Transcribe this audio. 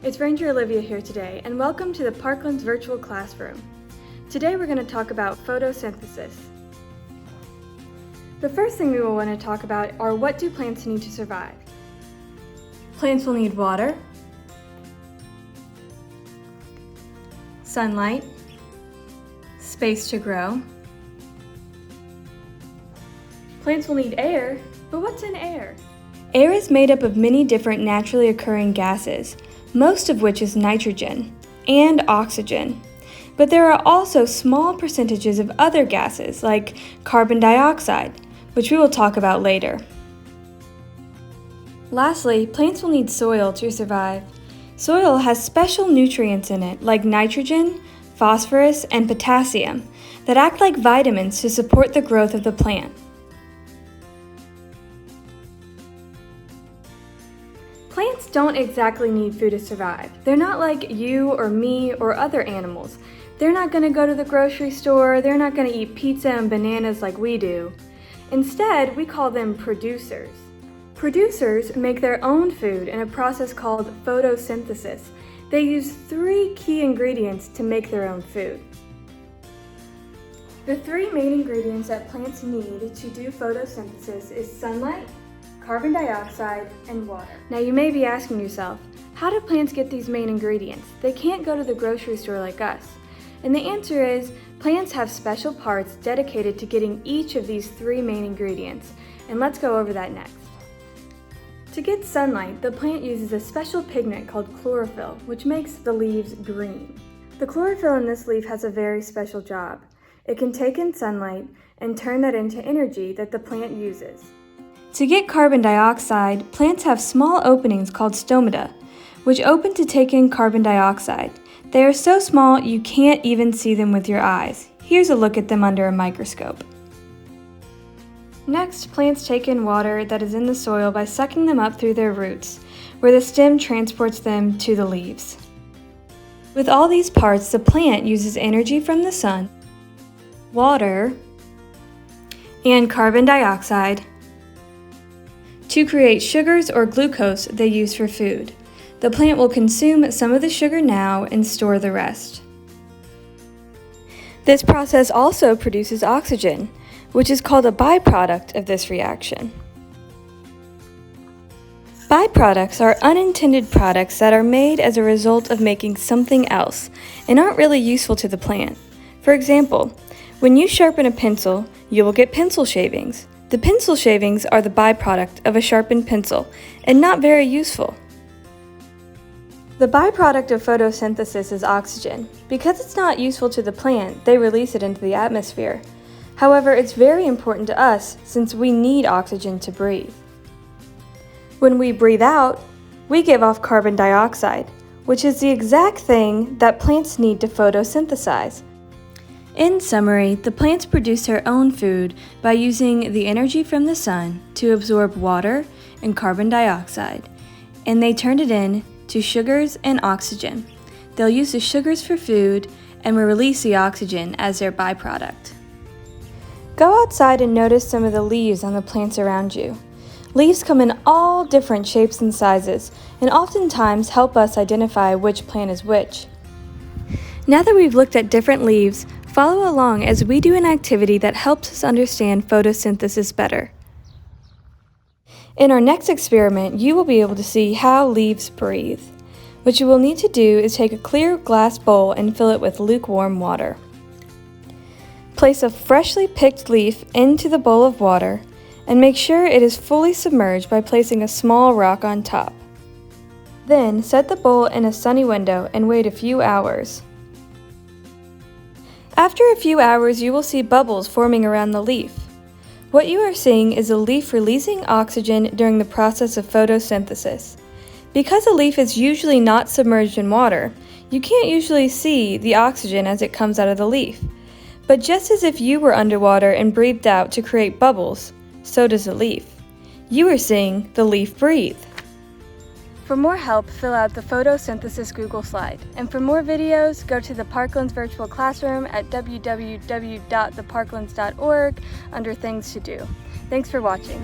It's Ranger Olivia here today, and welcome to the Parkland's virtual classroom. Today we're going to talk about photosynthesis. The first thing we will want to talk about are what do plants need to survive. Plants will need water, sunlight, space to grow. Plants will need air, but what's in air? Air is made up of many different naturally occurring gases, most of which is nitrogen and oxygen. But there are also small percentages of other gases like carbon dioxide, which we will talk about later. Lastly, plants will need soil to survive. Soil has special nutrients in it like nitrogen, phosphorus, and potassium that act like vitamins to support the growth of the plant. Plants don't exactly need food to survive. They're not like you or me or other animals. They're not going to go to the grocery store, they're not going to eat pizza and bananas like we do. Instead, we call them producers. Producers make their own food in a process called photosynthesis. They use 3 key ingredients to make their own food. The 3 main ingredients that plants need to do photosynthesis is sunlight, carbon dioxide, and water. Now you may be asking yourself, how do plants get these main ingredients? They can't go to the grocery store like us. And the answer is, plants have special parts dedicated to getting each of these 3 main ingredients, and let's go over that next. To get sunlight, the plant uses a special pigment called chlorophyll, which makes the leaves green. The chlorophyll in this leaf has a very special job. It can take in sunlight and turn that into energy that the plant uses. To get carbon dioxide, plants have small openings called stomata, which open to take in carbon dioxide. They are so small you can't even see them with your eyes. Here's a look at them under a microscope. Next, plants take in water that is in the soil by sucking them up through their roots, where the stem transports them to the leaves. With all these parts, the plant uses energy from the sun, water, and carbon dioxide to create sugars or glucose they use for food. The plant will consume some of the sugar now and store the rest. This process also produces oxygen, which is called a byproduct of this reaction. Byproducts are unintended products that are made as a result of making something else and aren't really useful to the plant. For example, when you sharpen a pencil, you will get pencil shavings. The pencil shavings are the byproduct of a sharpened pencil and not very useful. The byproduct of photosynthesis is oxygen. Because it's not useful to the plant, they release it into the atmosphere. However, it's very important to us since we need oxygen to breathe. When we breathe out, we give off carbon dioxide, which is the exact thing that plants need to photosynthesize. In summary, the plants produce their own food by using the energy from the sun to absorb water and carbon dioxide, and they turn it in to sugars and oxygen. They'll use the sugars for food and will release the oxygen as their byproduct. Go outside and notice some of the leaves on the plants around you. Leaves come in all different shapes and sizes, and oftentimes help us identify which plant is which. Now that we've looked at different leaves, follow along as we do an activity that helps us understand photosynthesis better. In our next experiment, you will be able to see how leaves breathe. What you will need to do is take a clear glass bowl and fill it with lukewarm water. Place a freshly picked leaf into the bowl of water and make sure it is fully submerged by placing a small rock on top. Then set the bowl in a sunny window and wait a few hours. After a few hours, you will see bubbles forming around the leaf. What you are seeing is a leaf releasing oxygen during the process of photosynthesis. Because a leaf is usually not submerged in water, you can't usually see the oxygen as it comes out of the leaf. But just as if you were underwater and breathed out to create bubbles, so does the leaf. You are seeing the leaf breathe. For more help, fill out the photosynthesis Google slide. And for more videos, go to the Parkland's virtual classroom at www.theparklands.org under Things to Do. Thanks for watching.